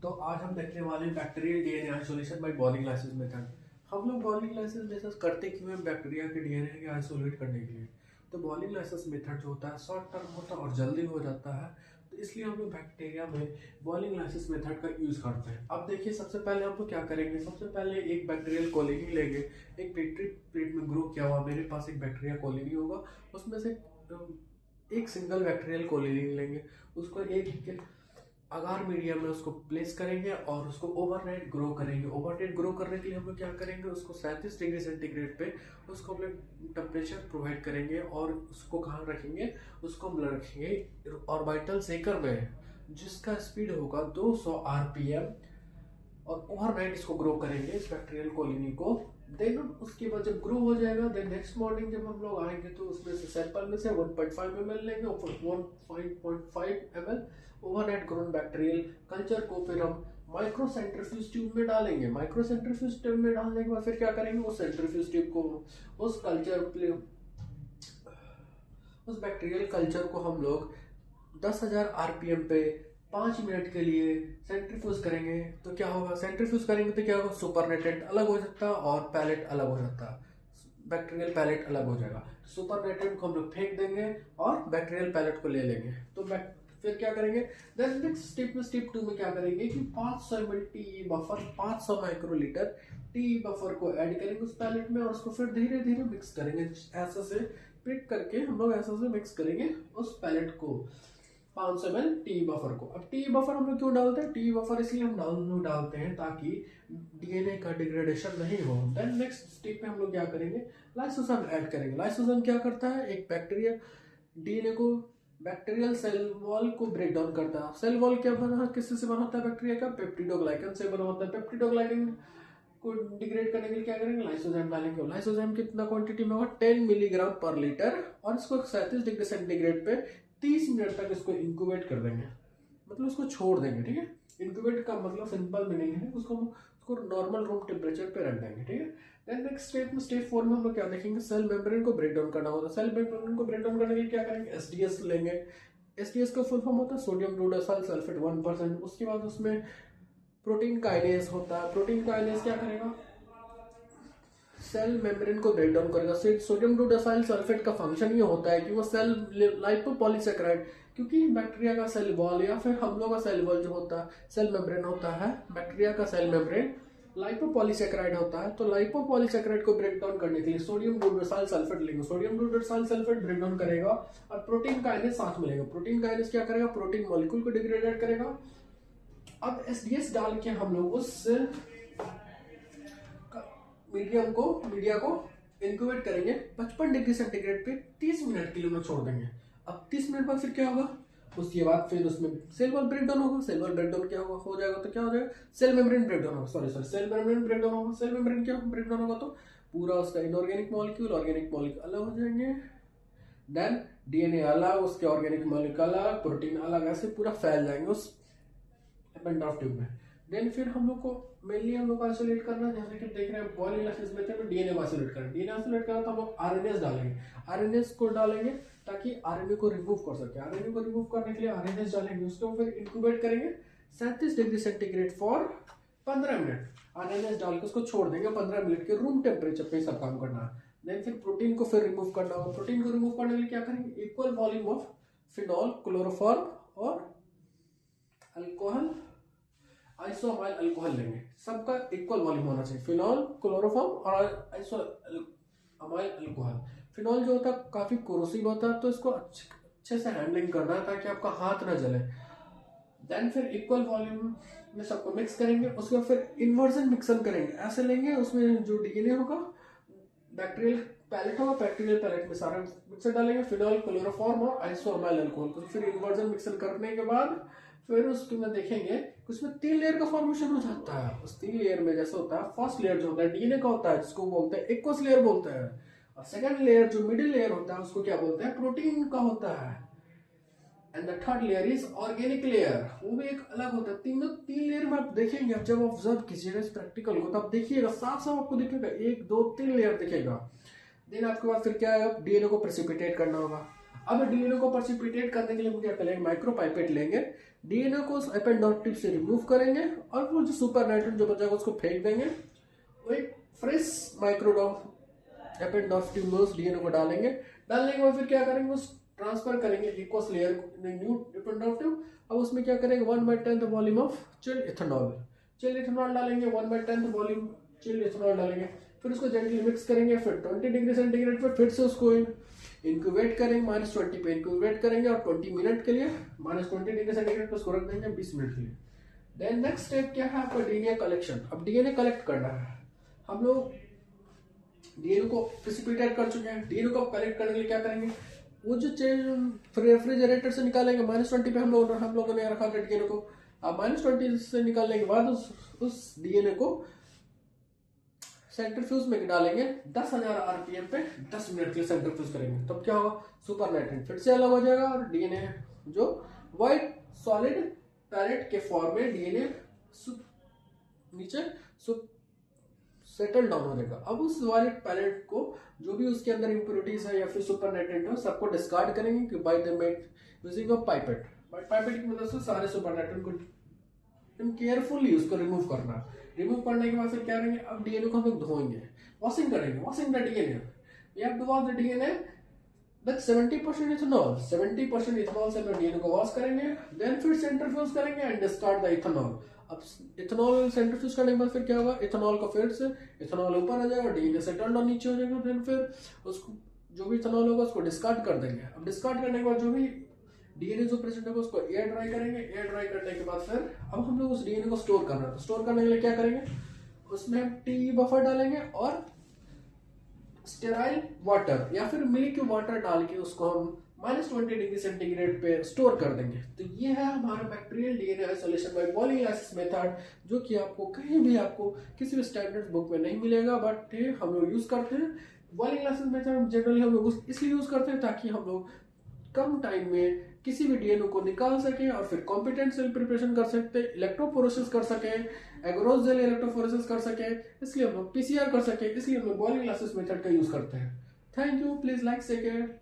तो आज हम देखने वाले हैं bacterial DNA isolation by boiling lysis method. हम लोग बॉर्निंग लाइसिस मेथड करते क्यों हैं? बैक्टीरिया के डीएनए को आइसोलेट करने के लिए। तो बॉर्निंग लाइसिस मेथड जो होता है शॉर्ट टर्म होता है और जल्दी हो जाता है, तो इसलिए हम लोग बैक्टीरिया में बॉर्निंग लाइसिस मेथड का यूज करते हैं। अब देखिए, सबसे पहले हम लोग क्या करेंगे, सबसे पहले एक बैक्टीरियल कॉलोनी लेंगे। एक पेट्री प्लेट में ग्रो किया हुआ मेरे पास एक बैक्टीरिया कॉलोनी होगा, उसमें से एक सिंगल बैक्टीरियल कॉलोनी लेंगे। उसको एक अगार मीडियम में उसको प्लेस करेंगे और उसको ओवरनाइट ग्रो करेंगे। ओवरनाइट ग्रो करने के लिए हम लोग क्या करेंगे, उसको 37 डिग्री सेंटीग्रेड पे उसको हम लोग टेम्परेचर प्रोवाइड करेंगे। और उसको कहाँ रखेंगे, उसको हम रखेंगे ऑर्बिटल सेकर में, जिसका स्पीड होगा 200 आरपीएम। और ओवरनाइट इसको ग्रो करेंगे इस बैक्टीरियल कॉलोनी को। देन उसके बाद जब ग्रो हो जाएगा, देन नेक्स्ट मॉर्निंग जब हम लोग आएंगे तो उसमें से सैंपल में से 1.5 ml लेंगे और 1.5 ml overnight grown bacterial culture को फिर हम माइक्रो सेंट्रीफ्यूज ट्यूब में डालेंगे। माइक्रो सेंट्रीफ्यूज ट्यूब में डालने के बाद फिर क्या करेंगे, उस सेंट्रीफ्यूज ट्यूब को उस बैक्टीरियल कल्चर को हम लोग 10,000 आरपीएम पे 5 मिनट के लिए सेंट्रीफ्यूज करेंगे। तो क्या होगा, सेंट्रीफ्यूज करेंगे तो क्या होगा, सुपरनेटेंट अलग हो सकता है और पैलेट अलग हो सकता है। बैक्टीरियल पैलेट अलग हो जाएगा। सुपरनेटेंट को हम लोग फेंक देंगे और बैक्टीरियल पैलेट को ले लेंगे। तो फिर क्या करेंगे, देन नेक्स्ट स्टेप में, स्टेप 2 में क्या करेंगे कि 500 ml T buffer, 500 microlitre T buffer को ऐड करेंगे उस पैलेट में और उसको फिर धीरे धीरे मिक्स करेंगे। ऐसा से पिक करके हम लोग ऐसा से मिक्स करेंगे उस पैलेट को, 500 ml टी बफर को। अब टी बफर हम लोग क्यों डालते हैं, टी बफर इसलिए हम डालते हैं ताकि डीएनए का डिग्रेडेशन नहीं हो। देन नेक्स्ट स्टेप पे हम लोग क्या करेंगे, लाइसोसोम ऐड करेंगे। लाइसोसोम क्या करता है, एक बैक्टीरिया डीएनए को, बैक्टीरियल सेल वॉल को ब्रेक डाउन करता है। सेल वॉल क्या बना, किससे से बना होता है बैक्टीरिया का, पेप्टिडोग्लाइकन से बना होता है। पेप्टिडोग्लाइकन को डिग्रेड करने के लिए क्या करेंगे, लाइसोजाइम डालेंगे। लाइसोजाइम कितना क्वांटिटी में होगा, 10 मिलीग्राम पर लीटर। और इसको 37 डिग्री सेंटीग्रेड पे 30 मिनट तक इसको इंक्यूबेट कर देंगे, मतलब उसको छोड़ देंगे। ठीक है, इंक्यूबेट का मतलब सिंपल मीनिंग है उसको नॉर्मल रूम टेम्परेचर पे रख देंगे। ठीक है, देन नेक्स्ट स्टेप में, स्टेप 4 में हम लोग क्या देखेंगे, सेल मेम्ब्रेन को ब्रेक डाउन करना होता है। सेल मेम्ब्रेन को ब्रेक डाउन करने के लिए क्या करेंगे, एसडीएस लेंगे। एसडीएस का फुल फॉर्म होता है सोडियम डोडाइल सल्फेट 1%। उसके बाद उसमें प्रोटीन काइनेज होता है। प्रोटीन काइनेज क्या करेगा, सेल मेम्ब्रेन को ब्रेक डाउन करेगा। सोडियम डोडाइल सल्फेट का फंक्शन ये होता है कि वो सेल लाइपोपॉलीसेकेराइड, क्योंकि बैक्टीरिया का सेल वॉल या फिर हम लोग का सेल वॉल जो होता है, सेल मेम्ब्रेन होता है, बैक्टीरिया का सेल मेम्ब्रेन लाइपोपॉलीसेकेराइड होता है। तो लाइपोपॉलीसेकेराइड को ब्रेक डाउन करने के लिए सोडियम डोडाइल सल्फेट लेंगे। सोडियम डोडाइल सल्फेट ब्रेक डाउन करेगा और प्रोटीन काइनेज साथ में लेगा। प्रोटीन काइनेज क्या करेगा, प्रोटीन मॉलिक्यूल को डिग्रेडेड करेगा। अब एसडीएस डाल के हम लोग उस मीडिया को इंक्यूबेट करेंगे 55 डिग्री सेंटीग्रेड पे 30 मिनट के लिए छोड़ देंगे। अब 30 मिनट बाद फिर क्या होगा, उसके बाद फिर उसमें सेल वॉल ब्रेकडाउन होगा। सेल वॉल ब्रेकडाउन क्या होगा, हो जाएगा तो क्या हो जाएगा, सेल मेम्ब्रेन ब्रेकडाउन होगा। सेल मेम्ब्रेन ब्रेकडाउन होगा। सेल मेम्ब्रेन क्या ब्रेकडाउन होगा, तो पूरा उसका इनऑर्गेनिक मॉलिक्यूल ऑर्गेनिक मॉलिक्यूल अलग हो जाएंगे। देन डीएनए अलग, उसके ऑर्गेनिक मॉलिक्यूल अलग, प्रोटीन अलग, ऐसे पूरा फैल जाएंगे उस पेंटॉफ ट्यूब में। देन फिर हम लोग को मेनली हम लोग आइसोलेट करना, जैसे कि देख रहे हैं बॉर्निंग लाइसिस मेथड में डीएनए आइसोलेट करना। डीएनए आइसोलेट करना तो हम लोग आरएनएस डालेंगे। आरएनएस को डालेंगे ताकि आरएनए को रिमूव कर सके। आरएनए को रिमूव करने के लिए आरएनएस डालेंगे, उसको फिर इंक्यूबेट करेंगे 37 degree centigrade for 15 minute. RNS डाल के उसको छोड़ देंगे 15 मिनट के रूम टेम्परेचर पे सब काम करना है। देन फिर प्रोटीन को फिर रिमूव करना होगा। प्रोटीन को रिमूव करने के लिए क्या करेंगे, equal volume of phenol, chloroform और अल्कोहल, आइसोमाइल अल्कोहल लेंगे। सबका इक्वल वॉल्यूम होना चाहिए, फिनॉल, क्लोरोफॉर्म और आइसोमाइल अल्कोहल। फिनॉल जो होता है काफी कोरोसिव होता है, तो इसको अच्छे से हैंडलिंग करना है ताकि आपका हाथ ना जले। देन फिर इक्वल वॉल्यूम में सबको मिक्स करेंगे। उसके बाद फिर इन्वर्जन मिक्सन करेंगे। ऐसे लेंगे, उसमें जो डीएनए होगा, बैक्टीरियल पैलेट होगा, बैक्टीरियल पैलेट में सारा मिक्सर डालेंगे, फिनॉल, क्लोरोफॉर्म और आइसोमाइल अल्कोहल को। फिर इन्वर्जन मिक्सन करने के बाद फिर उसके में देखेंगे कि उसमें 3 लेयर का फॉर्मेशन हो जाता है। उस 3 लेयर में जैसे होता है, फर्स्ट लेयर जो होता है डीएनए का होता है, जिसको बोलते हैं एक्वस लेयर बोलते हैं। और सेकंड लेयर जो मिडिल लेयर होता है, उसको क्या बोलते हैं, प्रोटीन का होता है। And the third layer is organic layer, वो भी एक अलग होता है। 3 लेयर में आप देखेंगे, आप जब ऑब्जर्व कीजिएगा इस प्रैक्टिकल को, तब देखिएगा साफ साफ आपको दिखेगा 1 2 3 लेयर दिखेगा। देन आपके बाद फिर क्या है, डीएनए को प्रेसिपिटेट करना होगा। अब डीएनए को प्रेसिपिटेट करने के लिए हम क्या करेंगे, माइक्रो पाइपेट लेंगे। डीएनए को उस एपेंडोप्टिव से रिमूव करेंगे और वो जो सुपरनेटेड जो बचा उसको फेंक देंगे। वो एक फ्रेश माइक्रोडॉम एपेंडोप्टिव में उस डीएनए को डालेंगे। डालने के बाद फिर क्या करेंगे, उस ट्रांसफर करेंगे एक्वस लेयर न्यू एपेंडोप्टिव। अब उसमें क्या करेंगे 1/10 volume of chilled ethanol, chilled ethanol डालेंगे, 1/10 वॉल्यूम चिल्ड इथेनॉल डालेंगे। फिर उसको जेंटली मिक्स करेंगे। फिर 20 डिग्री सेंटीग्रेड पर फिर से उसको इंक्यूबेट करेंगे, -20 पे इंक्यूबेट करेंगे और 20 मिनट के लिए -20 डिग्री सेंटीग्रेड पर उसको रख देंगे 20 मिनट के लिए। देन नेक्स्ट स्टेप क्या है आपका, डीएनए कलेक्शन। अब डीएनए कलेक्ट करना है। हम लोग डीएनए को प्रेसिपिटेट कर चुके हैं। डीएनए को कलेक्ट करने के लिए क्या करेंगे, वो जो रेफ्रिजरेटर से निकालेंगे, -20 पे हम लोगों ने रखा था डीएनए को। अब -20 से निकालने के बाद उस डीएनए को सेंट्रीफ्यूज में डालेंगे 10,000 आरपीएम पे 10 मिनट के लिए सेंट्रीफ्यूज करेंगे। तब क्या होगा, सुपरनेटेड फिर से अलग हो जाएगा और डीएनए जो व्हाइट सॉलिड पैलेट के फॉर्म में डीएनए नीचे सेटल डाउन हो जाएगा। अब उस वाले पैलेट को जो भी उसके अंदर इंप्योरिटीज है या फिर सुपरनेटेड है सबको डिस्कार्ड करेंगे कि by the made using a pipette. Pipette की मदद से सारे सुपरनेटेड को केयरफुली उसको रिमूव करना। रिमूव करने के बाद फिर क्या करेंगे, अब डीएनए को हम लोग धोएंगे, वॉशिंग करेंगे, washing the DNA. We have to wash the DNA with 70% ethanol. 70% ethanol से हम डीएनए को वॉश करेंगे। देन फिर सेंट्रीफ्यूज करेंगे एंड डिस्कार्ड द इथेनॉल। अब इथेनॉल सेंट्रीफ्यूज करने के बाद फिर क्या होगा, इथेनॉल का फिर से इथेनॉल ऊपर आ जाएगा, डीएनए सेटल डाउन नीचे हो जाएगा। देन फिर उसको जो भी इथेनॉल होगा उसको डिस्कार्ड कर देंगे। अब डिस्कार्ड करने के बाद जो भी डीएनए जो प्रेजेंट होगा उसको एयर ड्राई करेंगे। एयर ड्राई करने के बाद फिर अब हम लोग उस डीएनए को स्टोर करना है। तो स्टोर करने के लिए क्या करेंगे, उसमें हम टी बफर डालेंगे और स्टेराइल वाटर या फिर मिल्क वाटर डाल के उसको हम -20 डिग्री सेंटीग्रेड पे स्टोर कर देंगे। तो ये है हमारा bacterial DNA isolation by polylysis method, जो कि आपको कहीं भी आपको किसी भी स्टैंडर्ड बुक में नहीं मिलेगा, बट हम लोग यूज करते हैं। पॉलीलाइसिस मेथड जनरली हम लोग इसलिए यूज करते हैं ताकि हम लोग कम टाइम में किसी भी डीएनए को निकाल सके और फिर कॉम्पिटेंट सेल प्रिपरेशन कर सकते, इलेक्ट्रोफोरेसिस कर सके, एग्रोस जेल इलेक्ट्रोफोरेसिस कर सके, इसलिए हम लोग पीसीआर कर सके, इसलिए हम लोग पॉलीलाइसिस मेथड का यूज करते हैं। Thank you, please like share.